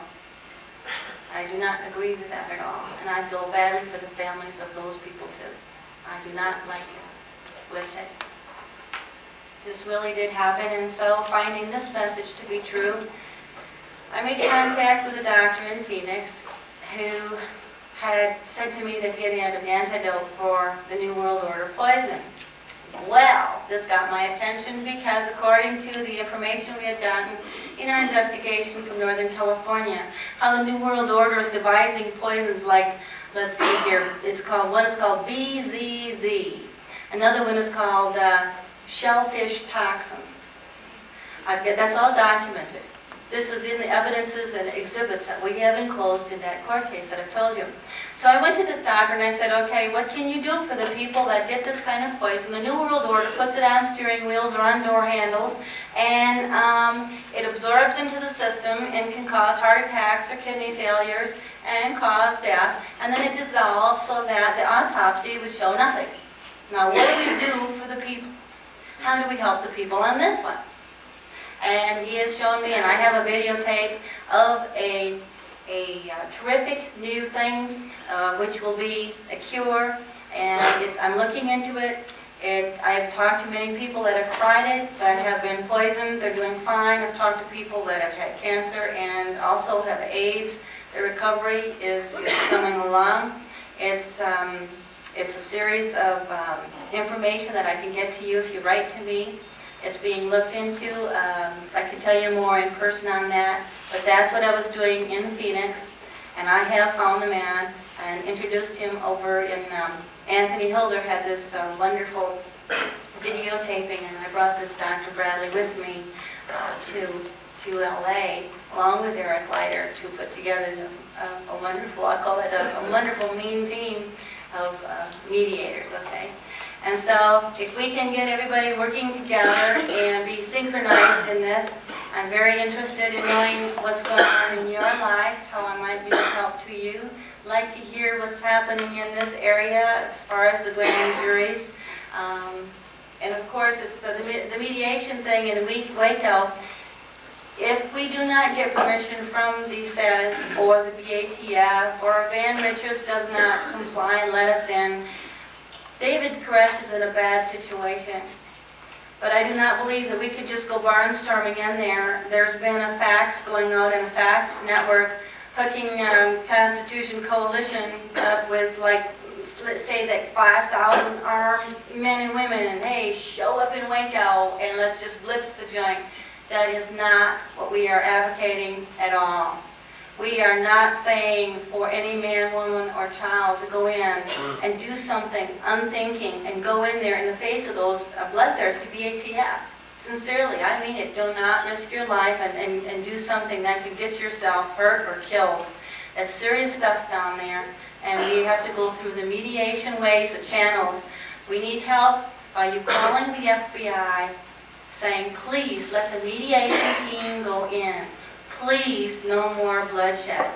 I do not agree with that at all, and I feel badly for the families of those people too. I do not like it, which this really did happen, and so finding this message to be true, I made contact with a doctor in Phoenix who had said to me that he had an antidote for the New World Order poison. Well, this got my attention because according to the information we had gotten in our investigation from Northern California, how the New World Order is devising poisons like, let's see here, one is called BZZ. Another one is called shellfish toxins. That's all documented. This is in the evidences and exhibits that we have enclosed in that court case that I've told you. So I went to this doctor and I said, okay, what can you do for the people that get this kind of poison? The New World Order puts it on steering wheels or on door handles, and it absorbs into the system and can cause heart attacks or kidney failures and cause death, and then it dissolves so that the autopsy would show nothing. Now, what do we do for the people? How do we help the people on this one? And he has shown me, and I have a videotape of a terrific new thing, which will be a cure, and I'm looking into it. I've talked to many people that have tried it, that have been poisoned. They're doing fine. I've talked to people that have had cancer and also have AIDS. The recovery is coming along. It's a series of information that I can get to you if you write to me. It's being looked into. I can tell you more in person on that, but that's what I was doing in Phoenix, and I have found the man and introduced him over in, Anthony Hilder had this wonderful videotaping, and I brought this Dr. Bradley with me to LA, along with Eric Leiter, to put together a wonderful, I call it a wonderful mean team of mediators, okay? And so, if we can get everybody working together and be synchronized in this, I'm very interested in knowing what's going on in your lives, how I might be of help to you. I'd like to hear what's happening in this area as far as the grand juries. And of course, it's the mediation thing in WACO. If we do not get permission from the feds or the BATF, or Van Richards does not comply and let us in, David Koresh is in a bad situation. But I do not believe that we could just go barnstorming in there. There's been a fax going out in a fax network, hooking Constitution Coalition up with, like, let's say that 5,000 armed men and women, and hey, show up in Waco and let's just blitz the joint. That is not what we are advocating at all. We are not saying for any man, woman, or child to go in and do something unthinking and go in there in the face of those bloodthirsty BATF. Sincerely, I mean it. Do not risk your life and do something that could get yourself hurt or killed. That's serious stuff down there, and we have to go through the mediation ways, the channels. We need help by you calling the FBI, saying, please let the mediation team go in. Please, no more bloodshed.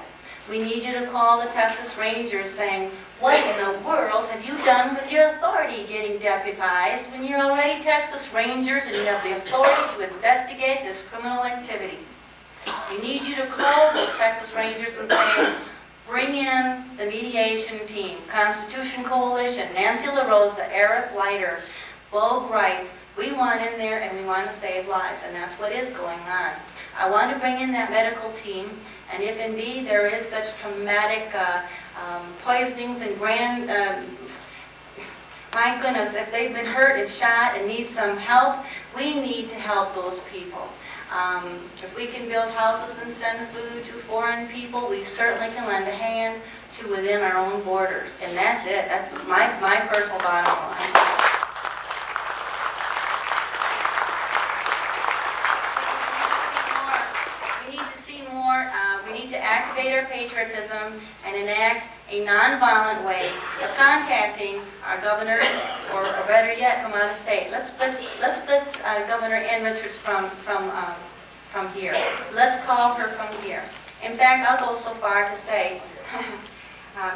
We need you to call the Texas Rangers saying, what in the world have you done with your authority getting deputized when you're already Texas Rangers and you have the authority to investigate this criminal activity? We need you to call those Texas Rangers and say, bring in the mediation team, Constitution Coalition, Nancy La Rosa, Eric Leiter, Bo Gritz. We want in there and we want to save lives, and that's what is going on. I want to bring in that medical team, and if indeed there is such traumatic poisonings and my goodness, if they've been hurt and shot and need some help, we need to help those people. If we can build houses and send food to foreign people, we certainly can lend a hand to within our own borders. And that's it. That's my personal bottom line. We need to see more. We need to activate our patriotism and enact a nonviolent way of contacting our governors, or better yet, from out of state. Let's blitz Governor Ann Richards from here. Let's call her from here. In fact, I'll go so far to say,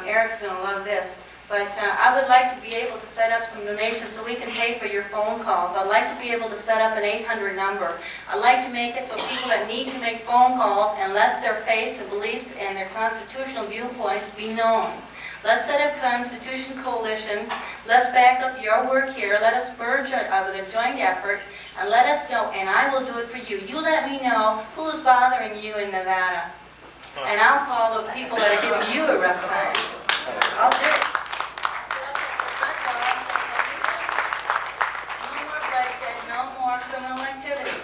Eric's going to love this, but I would like to be able to set up some donations so we can pay for your phone calls. I'd like to be able to set up an 800 number. I'd like to make it so people that need to make phone calls and let their faiths and beliefs and their constitutional viewpoints be known. Let's set up Constitution Coalition. Let's back up your work here. Let us merge with a joint effort, and let us know, and I will do it for you. You let me know who's bothering you in Nevada, and I'll call the people that are giving you a rough time. I'll do it. No more bloodshed, no more criminal activity.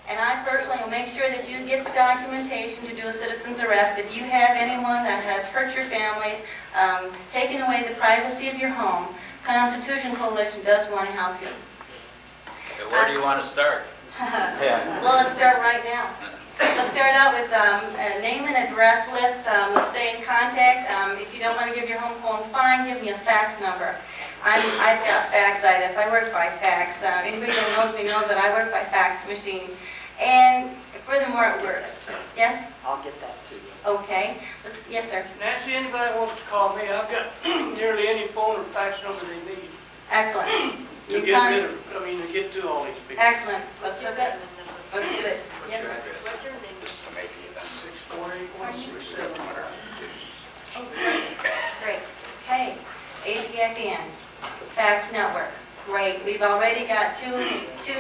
And I personally will make sure that you get the documentation to do a citizen's arrest. If you have anyone that has hurt your family, taken away the privacy of your home, Constitution Coalition does want to help you. Okay, where do you want to start? Well, let's start right now. Let's start out with a name and address list. Let's stay in contact. If you don't want to give your home phone, fine, give me a fax number. I've got faxitis. I work by fax. Anybody that knows me knows that I work by fax machine. And furthermore, it works. Yes? I'll get that to you. Okay. Yes, sir. Nancy, anybody wants to call me, I've got nearly any phone or fax number they need. Excellent. To get rid of, to get to all these people. Excellent. Let's look at. Let's do it. Yes, sir. What's your name? This is to make the event. 648-167. Oh, great. Okay. APFN, fax network. Great. We've already got two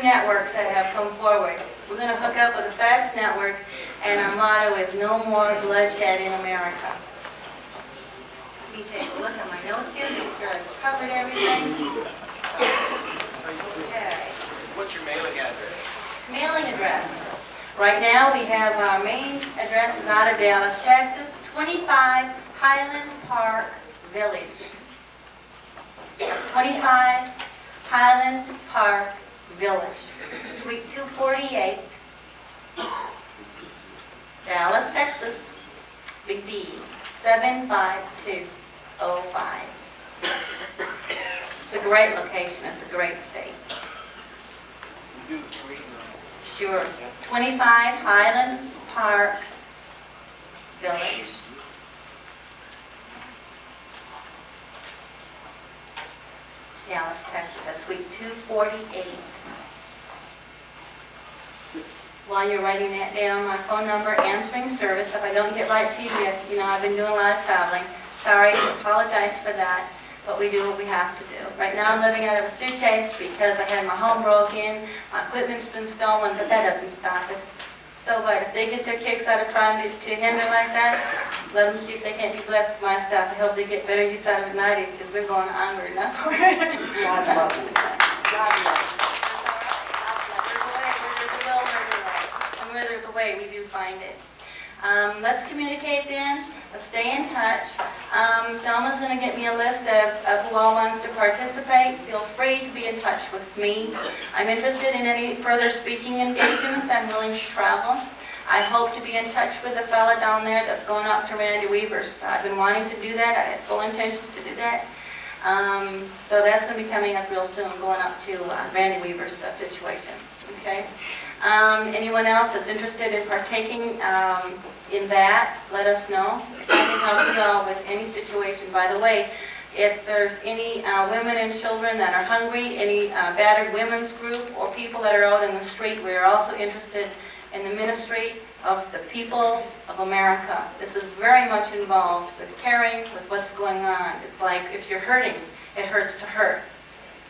networks that have come forward. We're going to hook up with a fax network, and our motto is no more bloodshed in America. Let me take a look at my notes here, make sure I've covered everything. Okay. What's your mailing address? Mailing address. Right now, we have our main address is out of Dallas, Texas, 25 Highland Park Village. 25 Highland Park Village, Suite 248, Dallas, Texas, Big D, 75205. It's a great location. It's a great state. Do the suite. Sure. 25 Highland Park Village. Dallas, Texas. That's Suite 248. While you're writing that down, my phone number, answering service. If I don't get right to you, I've been doing a lot of traveling. Sorry, apologize for that, but we do what we have to do. Right now I'm living out of a suitcase because I had my home broke in, my equipment's been stolen, but that doesn't stop us. So what, if they get their kicks out of trying to hinder like that, let them see if they can't be blessed with my stuff. I hope they get better use out of it than I do, because we're going onward and upward. God love you. God love you. There's a way, where there's a will, there's a way. And where there's a way, we do find it. Let's communicate then. Let's stay in touch. Thelma's going to get me a list of who all wants to participate. Feel free to be in touch with me. I'm interested in any further speaking engagements. I'm willing to travel. I hope to be in touch with a fella down there that's going up to Randy Weaver's. I've been wanting to do that. I had full intentions to do that. So that's going to be coming up real soon, going up to Randy Weaver's situation. Okay? Anyone else that's interested in partaking in that, let us know. I can help you all with any situation. By the way, if there's any women and children that are hungry, any battered women's group, or people that are out in the street, we are also interested in the ministry of the people of America. This is very much involved with caring with what's going on. It's like if you're hurting, it hurts to hurt.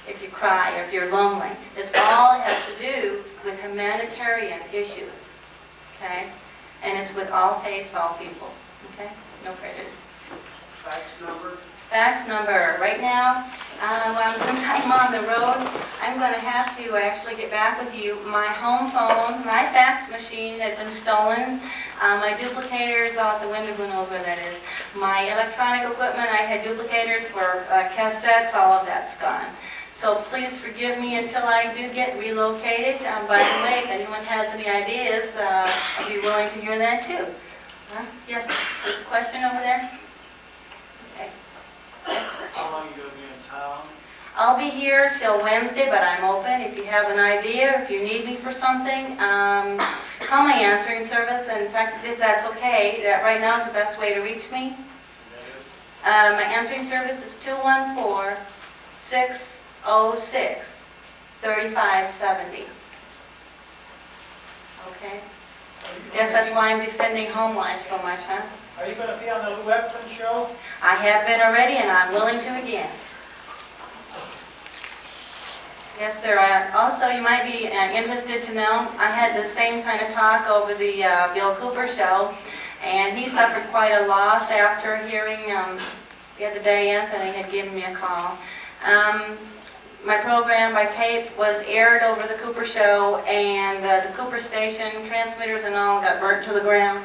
If you cry, or if you're lonely. This all has to do with humanitarian issues, okay? And it's with all faiths, all people, okay? No prejudice. Fax number? Fax number, right now, since I'm on the road, I'm going to have to actually get back with you. My home phone, my fax machine has been stolen. My duplicator is out the window, who knows where that is. My electronic equipment, I had duplicators for cassettes, all of that's gone. So please forgive me until I do get relocated. By the way, if anyone has any ideas, I'd be willing to hear that too. Yes, there's a question over there? Okay. How long are you going to be in town? I'll be here till Wednesday, but I'm open. If you have an idea, if you need me for something, call my answering service and text if that's okay. That right now is the best way to reach me. My answering service is 214-606-3570. Okay? Yes, that's why I'm defending home life so much, huh? Are you going to be on the Lou Epton show? I have been already, and I'm willing to again. Yes, sir. Also, you might be interested to know, I had the same kind of talk over the Bill Cooper show, and he suffered quite a loss after hearing the other day Anthony had given me a call. My program by tape was aired over the Cooper show, and the Cooper station transmitters and all got burnt to the ground.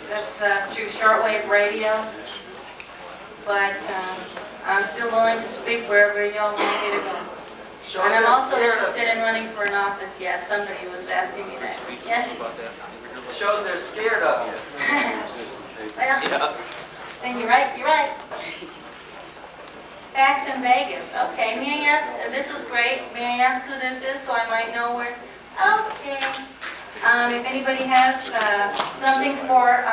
That's through shortwave radio. But I'm still willing to speak wherever y'all want me to go. And I'm also interested in running for an office. Yes, somebody was asking me that. Yes? Shows they're scared of you. Well, then you're right, you're right. Facts in Vegas. Okay, may I ask, this is great. May I ask who this is so I might know where? Okay. If anybody has something for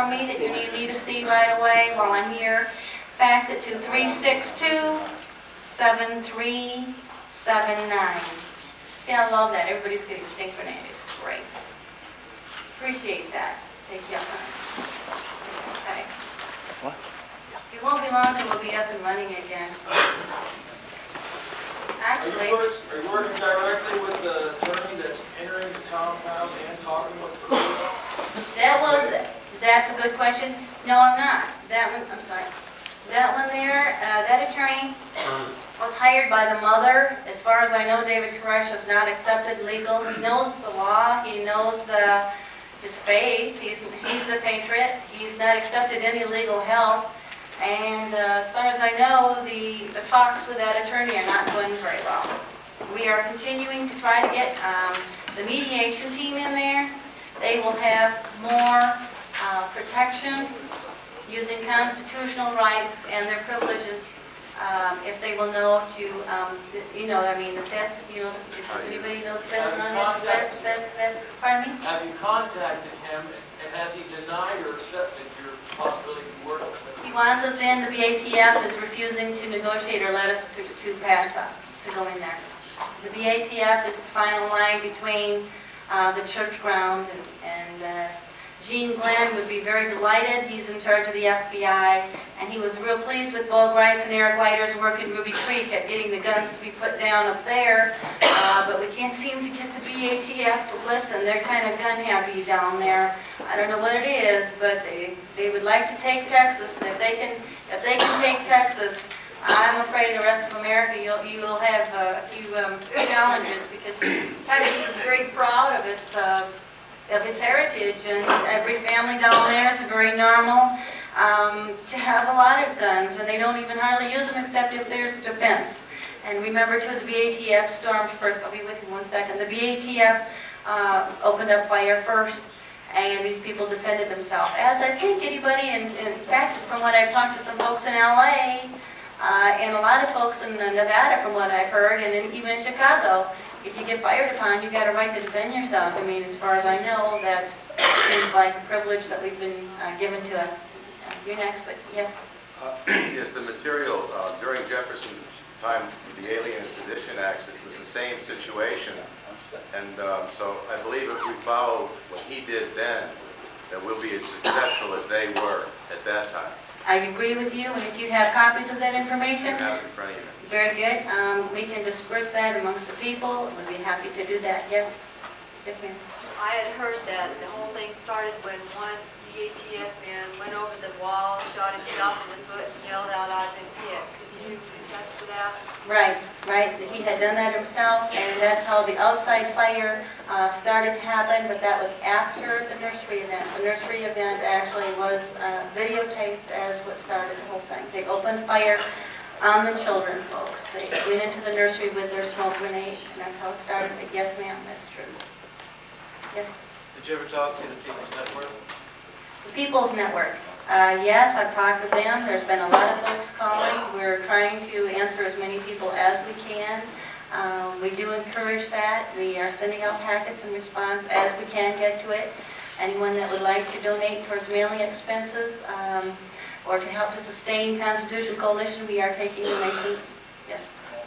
me that you need me to see right away while I'm here, fax it to 362-7379. See, I love that. Everybody's getting synchronized. It's great. Appreciate that. Thank you. Okay. What? It won't be long till we'll be up and running again. Actually, Are you working directly with the attorney that's entering the compound and talking with the people? that's a good question. No, I'm not. That one, I'm sorry. That one there, that attorney was hired by the mother. As far as I know, David Koresh has not accepted legal. He knows the law. He knows his faith. He's a patriot. He's not accepted any legal help. And as far as I know, the talks with that attorney are not going very well. We are continuing to try to get the mediation team in there. They will have more protection using constitutional rights and their privileges if they will know to, the fifth, does anybody know the fifth amendment? Pardon me? Have you contacted him, and has he denied or accepted your possibility of working with him? He wants us in. The BATF is refusing to negotiate or let us to pass up, to go in there. The BATF is the final line between the church ground and Gene Glenn would be very delighted. He's in charge of the FBI, and he was real pleased with Bo Gritz and Eric Leiter's work in Ruby Creek at getting the guns to be put down up there, but we can't seem to get the BATF to listen. They're kind of gun happy down there. I don't know what it is, but they would like to take Texas, and if they can take Texas, I'm afraid the rest of America, you will have a few challenges, because Texas is very proud of its heritage, and every family down there is very normal to have a lot of guns, and they don't even hardly use them except if there's defense. And remember too, the BATF stormed first. I'll be with you 1 second. The BATF opened up fire first, and these people defended themselves. As I think anybody, in fact, from what I've talked to some folks in LA, and a lot of folks in Nevada, from what I've heard, and even in Chicago, if you get fired upon, you got a right to defend yourself. I mean, as far as I know, that seems like a privilege that we've been given to us. You're next, but yes. Yes, the material during Jefferson's time with the Alien and Sedition Acts, it was the same situation. And so I believe if we follow what he did then, that we'll be as successful as they were at that time. I agree with you, and if you have copies of that You information, have it in front of you. very good. We can disperse that amongst the people. We'd be happy to do that. Yes? Yes, ma'am. I had heard that the whole thing started when one DATF man went over the wall, shot himself in the foot, and yelled out, "I've been hit." Could you attest to that? Right. He had done that himself, and that's how the outside fire started to happen, but that was after the nursery event. The nursery event actually was videotaped as what started the whole thing. They opened fire on the children, folks. They went into the nursery with their smoke grenade, and that's how it started. But yes, ma'am, that's true. Yes. Did you ever talk to the People's Network? The People's Network. Yes, I've talked with them. There's been a lot of folks calling. We're trying to answer as many people as we can. We do encourage that. We are sending out packets in response as we can get to it. Anyone that would like to donate towards mailing expenses or to help to sustain Constitution Coalition, we are taking donations. Yes,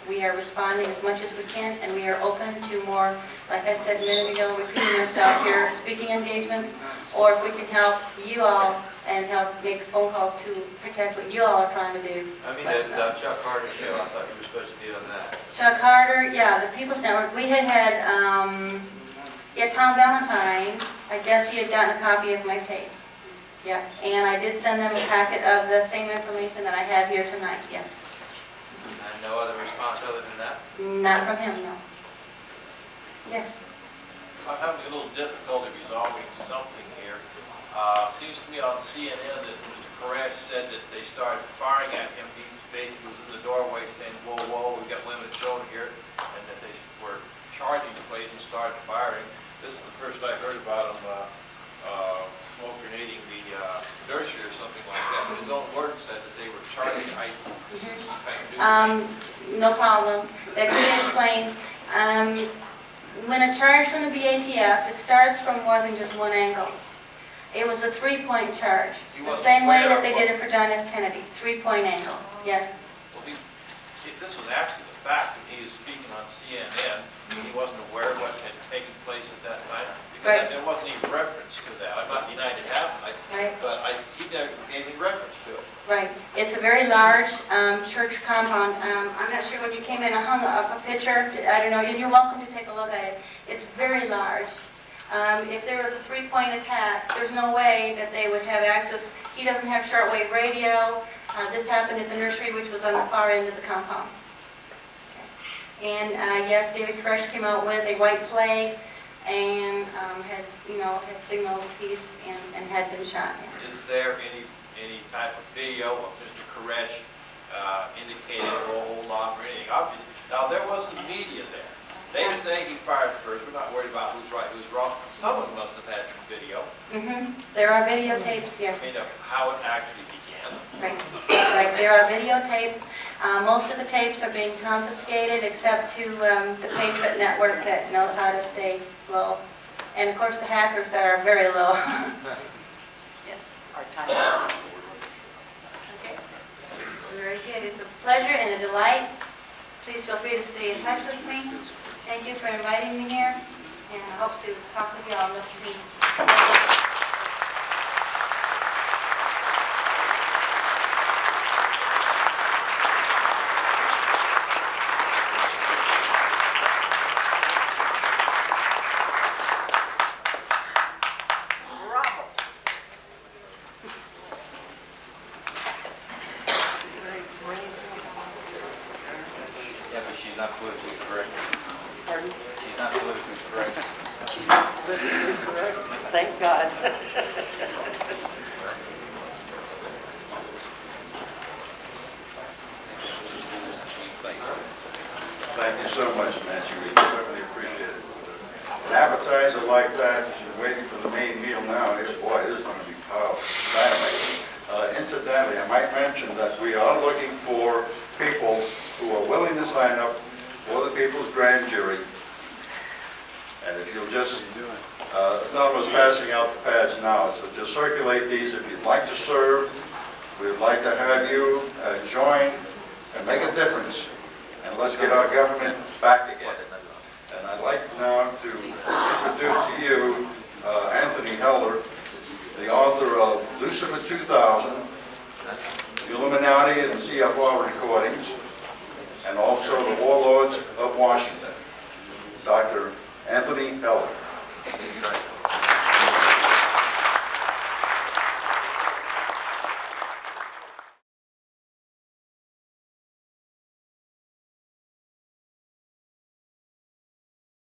we are responding as much as we can, and we are open to more, like I said a minute ago, repeating myself here, speaking engagements, or if we can help you all and help make phone calls to protect what you all are trying to do. I mean, let us know. that Chuck Carter show, I thought you were supposed to be on that. Chuck Harder, yeah, the People's Network. We had Tom Valentine. I guess he had gotten a copy of my tape. Yes, and I did send them a packet of the same information that I have here tonight, yes. And no other response other than that? Not from him, no. Yes. I'm having a little difficulty resolving something here. Seems to me on CNN that Mr. Koresh said that they started firing at him. He basically was in the doorway saying, "Whoa, whoa, we've got women and children here," and that they were charging the place and started firing. This is the first I heard about him smoke grenading the nursery or something like that. But his own words said that they were charging. This is kind of new. No problem. That can be explained. When a charge from the BATF, it starts from more than just one angle. It was a three-point charge, the same way that they did it for John F. Kennedy, three-point angle, yes. Well, this was after the fact, and he was speaking on CNN. He wasn't aware of what had taken place at that time, because Right. there wasn't any reference to that. I'm not denying it happened, Right. but he never gave any reference to it. Right. It's a very large church compound. I'm not sure when you came in, I hung up a picture. I don't know, and you're welcome to take a look at it. It's very large. If there was a three-point attack, there's no way that they would have access. He doesn't have shortwave radio. This happened at the nursery, which was on the far end of the compound. Okay. And yes, David Koresh came out with a white flag and had signaled peace and had been shot. Yeah. Is there any type of video of Mr. Koresh indicating, "Oh, hold on," or anything? Obviously, now there was some media there. They say he fired first. We're not worried about who's right, who's wrong. Someone must have had some video. There are videotapes, yes. I mean, of how it actually began. Right. There are videotapes. Most of the tapes are being confiscated, except to the Patriot Network that knows how to stay low. And of course, the hackers that are very low. Yes. Our time. Okay. Very good. It's a pleasure and a delight. Please feel free to stay in touch with me. Thank you for inviting me here, and I hope to talk with you all next week. Yeah, but she's not politically correct. Pardon? She's not politically correct. Thank God. Thank you so much, Nancy. We certainly appreciate it. An appetizer like that, you're waiting for the main meal now, and boy, it is going to be powerful. Dynamite. Incidentally, I might mention that we are looking for people who are willing to sign up for the People's Grand Jury. And if you'll just, Thelma's passing out the pads now, so just circulate these if you'd like to serve. We'd like to have you join and make a difference. And let's get our government back again. And I'd like now to introduce to you Anthony Hilder, the author of Lucifer 2000, the Illuminati and CFR recordings, and also the Warlords of Washington. Dr. Anthony Hilder.